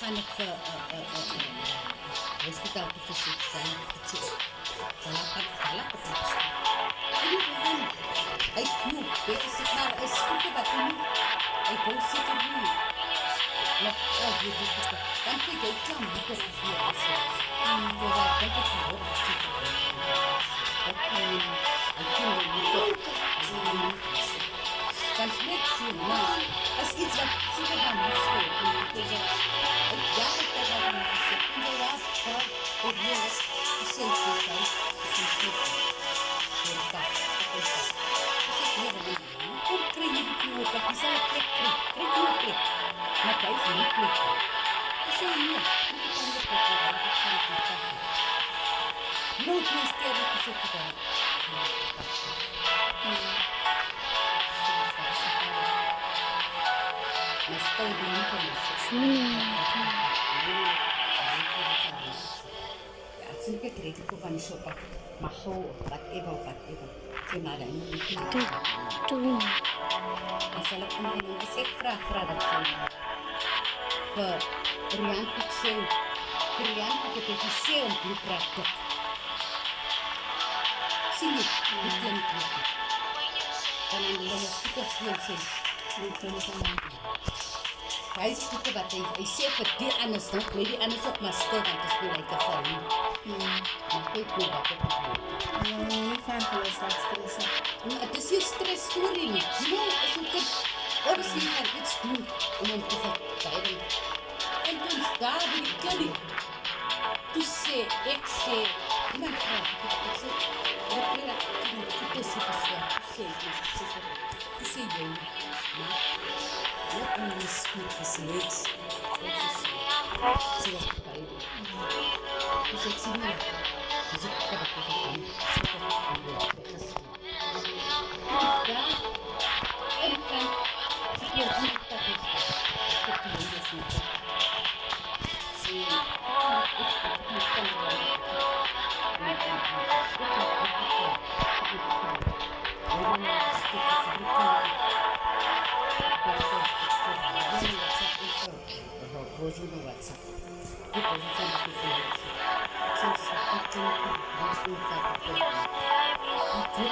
gaan ek vir hospitaal toe versoek dan kecil. Galak op die stuk. En die man, hy knoop, weet jy, sit maar, hy skiete wat hy nie, hy wou seker nie. Dan kyk hy klam, die toch hier is. Dus hy dink ek verhoor, hy kan dan net sien, maar as iets wat seker dan moet skop, dus ek ja, ek het dat nie gesê, en jy raad, ek wil is, die sê het goed, die sê het goed, kom kry jy die knoop, dat die sal een plek kry jy een plek, maar hy is nie plek, die sê nie, die kan die plek, die kan die plek, nooit my sterre te sê te gaan, mas stou de muita massa. Assim que acredito que vai sopa, macho, whatever. Sem nada, não Tudo. Mas ela também não disse fra da cena. Para criança que seu, criança que tem que ser um prato. Sim, não tem prato. Quando ele fica assim, não tem Hy skiete wat hy sê vir die anders nog, nie die anders ook maar stil, want is nie like a film. Maar kyk nie wat ek doen. Ja, nie van hulle dat stress. Het is nie stress story nie. No, as jy kan obviously gaan iets doen om hom te vertellen. En toen daar by die klinik, toe sê, ek sê, iemand vraag, ek sê, wat wil ek doen, ek sê, jy, maar, wat in die skoot gesleeds, wat is, sê wat ek bij doen. Dus ek sê nie, dus ek kan ek doen, daar, en kan, sê jy, nie dat is, ek kan nie dat is, sê, hoje no WhatsApp. Depois eu sempre fiz isso. Sempre está